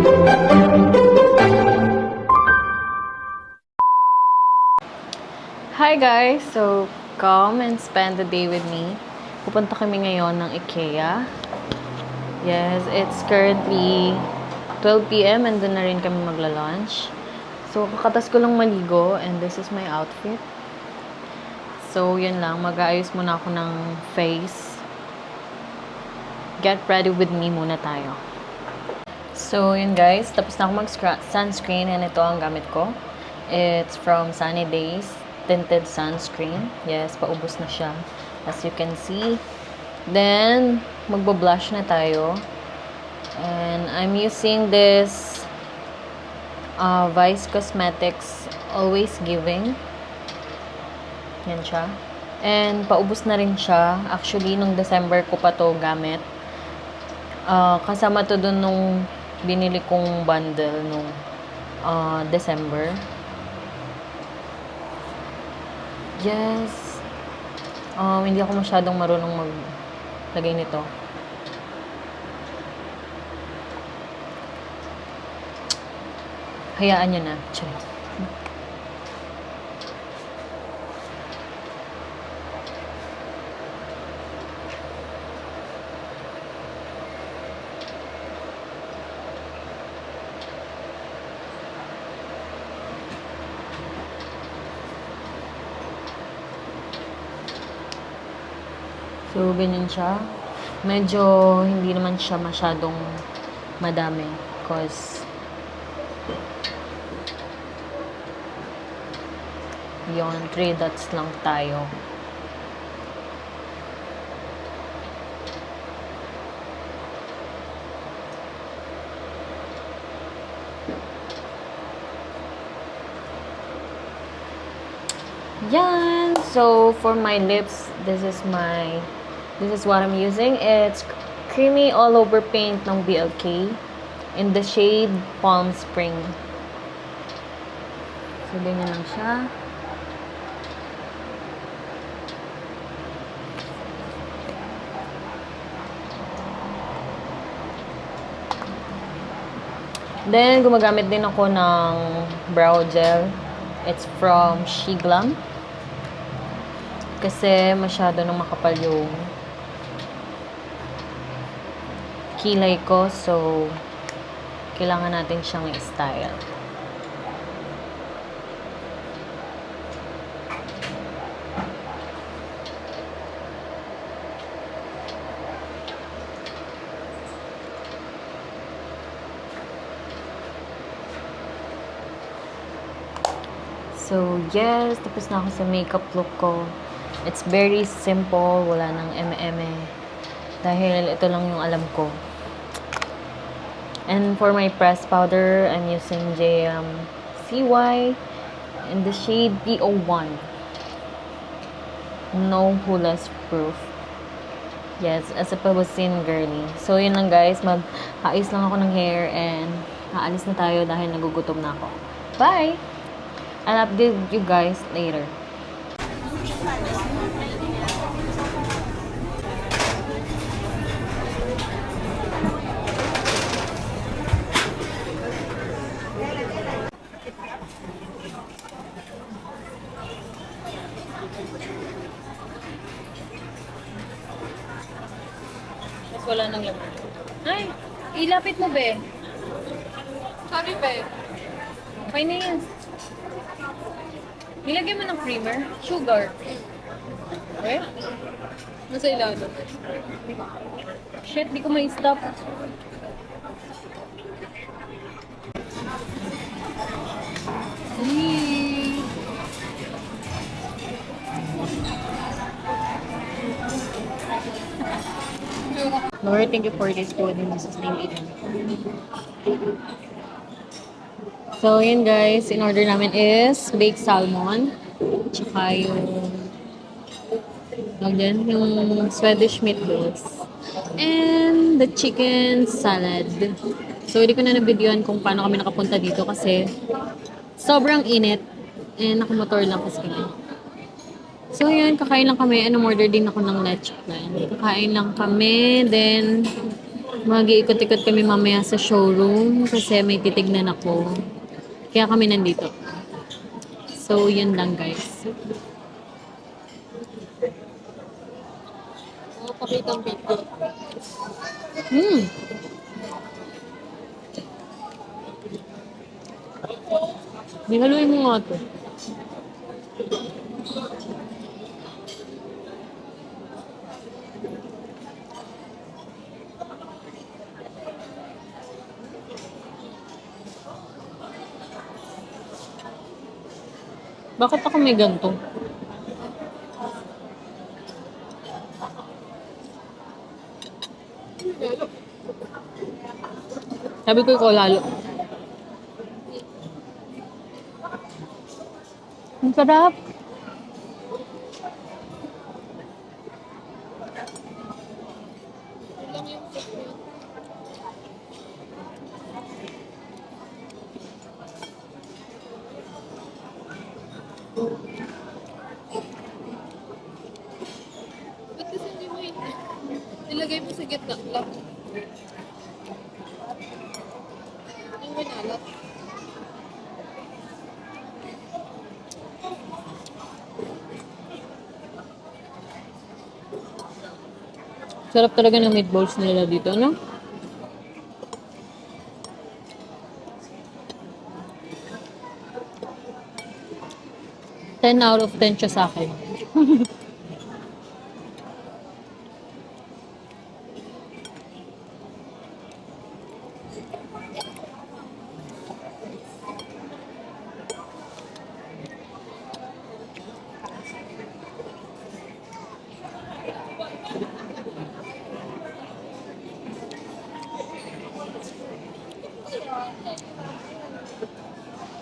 Hi guys! So, come and spend the day with me. Pupunta kami ngayon ng IKEA. Yes, it's currently 12 p.m. and doon na rin kami magla-lunch. So, kakatas ko lang maligo and this is my outfit. So, yun lang. Mag-aayos muna ako ng face. Get ready with me muna tayo. So, yun guys. Tapos na ako mag-sunscreen and ito ang gamit ko. It's from Sunny Days tinted sunscreen. Yes, paubos na siya. As you can see. Then, magbo-blush na tayo. And I'm using this Vice Cosmetics Always Giving. Yan siya. And, paubos na rin siya. Actually, nung December ko pa to gamit. Kasama to dun nung binili kong bundle nung December. Yes. Hindi ako masyadong marunong maglagay nito. Hayaan nyo na. Charit. So, ganyan siya. Medyo hindi naman siya masyadong madami. Because, yun, 3 dots lang tayo. Yan! So, for my lips, this is what I'm using. It's Creamy All Over Paint ng BLK in the shade Palm Spring. So, ganyan lang siya. Then, gumagamit din ako ng brow gel. It's from Shiglam. Kasi masyado nang makapal yung kilay ko. So, kailangan natin siyang i-style. So, yes. Tapos na ako sa makeup look ko. It's very simple. Wala nang eme-eme. Dahil ito lang yung alam ko. And for my pressed powder, I'm using CY in the shade PO1. No hulas proof. Yes, as a Pabusin girly. So, yun lang guys. Mag-aayos lang ako ng hair and aalis na tayo dahil nagugutom na ako. Bye! I'll update you guys later. Wala nang laman. Ay, ilapit mo, be. Sorry, be. Okay na yan. Nilagay mo ng creamer, sugar. Okay? Nasa ilalim. Shit, di ko ma-stop. Lord, thank you for this food in Jesus' name. So, yun guys, in order namin is baked salmon, tsaka yung Swedish meatballs, and the chicken salad. So, hindi ko na nabidyoan kung paano kami nakapunta dito kasi sobrang init and nakamotor lang kasi kami. So, yun, kakain lang kami and order din ako ng leche plan. Kakain lang kami, then Mag-iikot-ikot kami mamaya sa showroom kasi may titignan ako. Kaya kami nandito. So, yun lang guys. Pakitang video. Hmm. Nihaluin mo nga ito. Bakit ako may ganito? Sabi ko ikaw lalo. Ang sarap. Ba't kasi hindi mo nilagay mo sa gitna lang? Yung manalat. Sarap talaga ng meatballs nila dito, no? Ten out of 10 siya sa akin.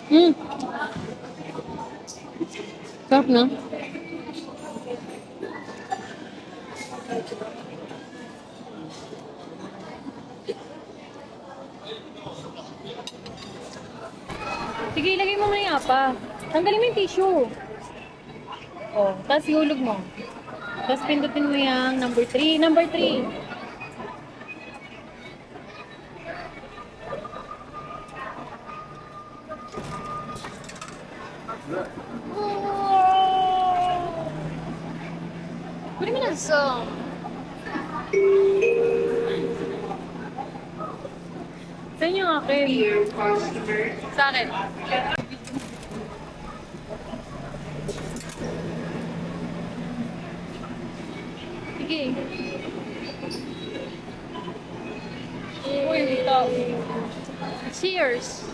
Hmm. Sarap na. Sige, ilagay mo muna yung apa. Tanggalin mo yung tissue. Oh, tapos ihulog mo. Tapos pindutin mo yung number 3. Number 3. Kunin mo na. So, Sa inyo ang akin. sa akin. Sige. Uy, ito. Cheers!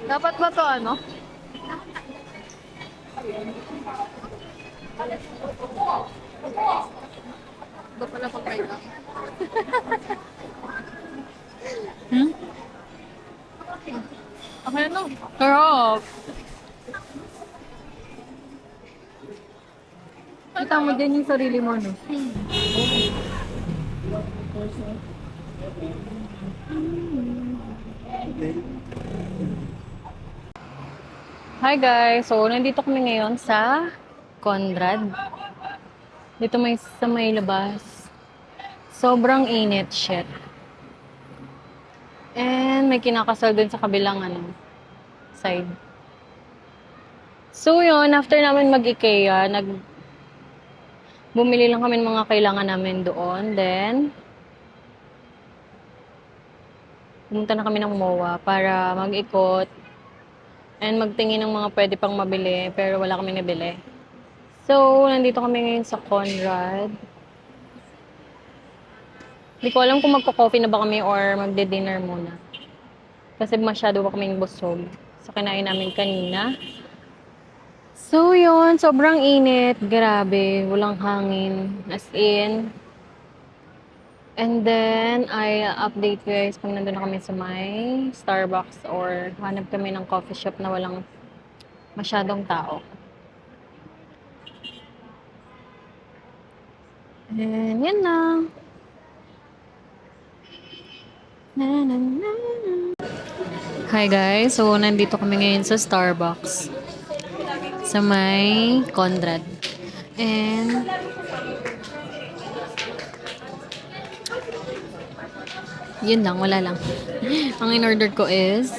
Dapat ba to ano? Ba pala pag-try na? Hmm? Okay na. Sarap. Kita mo din yung sarili mo, no? Hi guys! So, nandito kami ngayon sa Conrad. Dito sa may labas. Sobrang init, shit. And may kinakasal dun sa kabilang side. So yun, after namin mag-IKEA, bumili lang kami ng mga kailangan namin doon. Then, pumunta na kami ng MOA para mag-ikot and magtingin ng mga pwede pang mabili, pero wala kami nabili. So, nandito kami ngayon sa Conrad. Hindi ko alam kung magko-coffee na ba kami or magde-dinner muna. Kasi masyado ba kaming busog sa kinain namin kanina. So, yun. Sobrang init. Grabe. Walang hangin. As in. And then, I update you guys pag nandun na kami sa may Starbucks or hanap kami ng coffee shop na walang masyadong tao. And yan lang. Hi guys, so nandito kami ngayon sa Starbucks sa may Conrad. And Yun lang, wala lang. Ang in-order ko is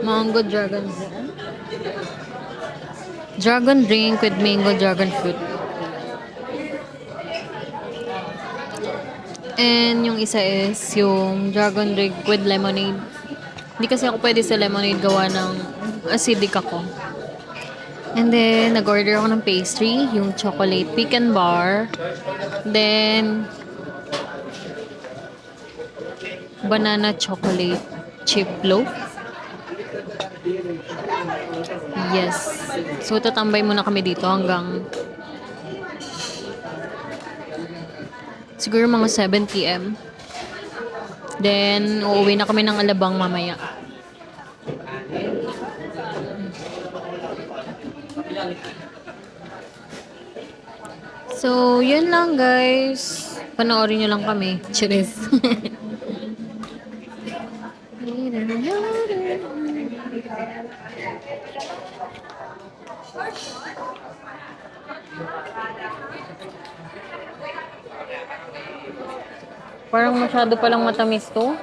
mango dragon drink. Dragon drink with mango dragon fruit. And yung isa is yung dragon drink with lemonade. Hindi kasi ako pwede sa lemonade gawa ng acidic ako. And then, nag-order ako ng pastry, yung chocolate pecan bar. Then, banana chocolate chip loaf. Yes. So, tatambay muna kami dito hanggang siguro mga 7 p.m. Then, uuwi na kami ng Alabang mamaya. So, yun lang guys. Panoorin nyo lang kami. Cheers. Parang masyado palang matamis to.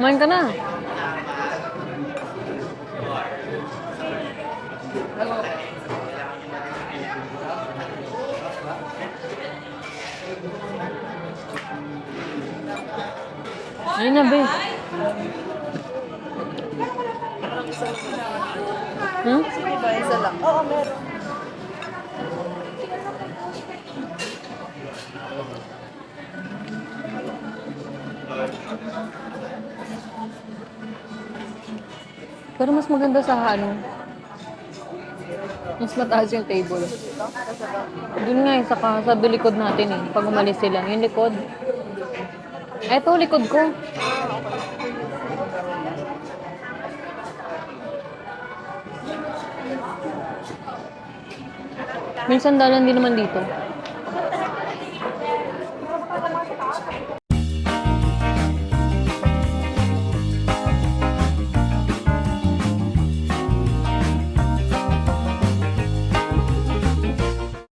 Kumain ka na. Ayun na, be. Hmm? Iba, isa lang. Oo, meron. Pero mas maganda sa ano. Mas mataas yung table. Doon nga eh, sa likod natin eh. Pag umalis sila. Yung likod. Eto, likod ko. Minsan dalan din naman dito.